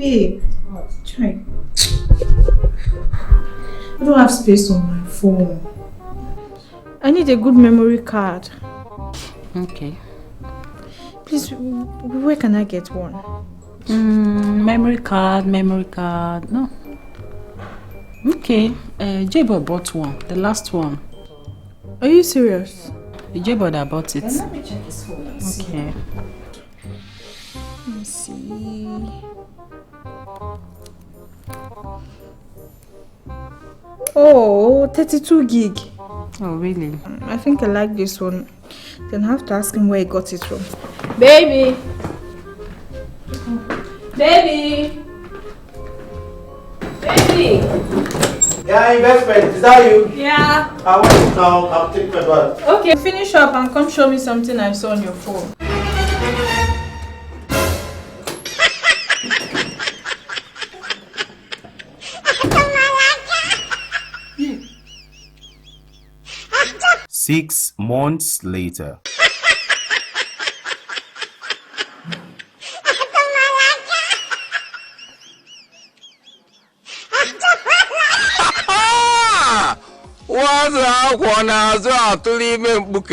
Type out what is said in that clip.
Babe, try. I don't have space on my phone. I need a good memory card. Okay. Please, where can I get one? Memory card. No. Okay. J-Boy bought one. The last one. Are you serious? J-Boy that bought it. Let me check his phone and see. Okay. Let me see. Oh, 32 gig. Oh, really? I think I like this one. Then I have to ask him where he got it from. Baby! Baby! Baby! Yeah, investment. Is that you? Yeah. I want it now. I'll take my bag. Okay, finish up and come show me something I saw on your phone. Yeah. 6 months later. What's up, Juana? So, I'm to leave me book.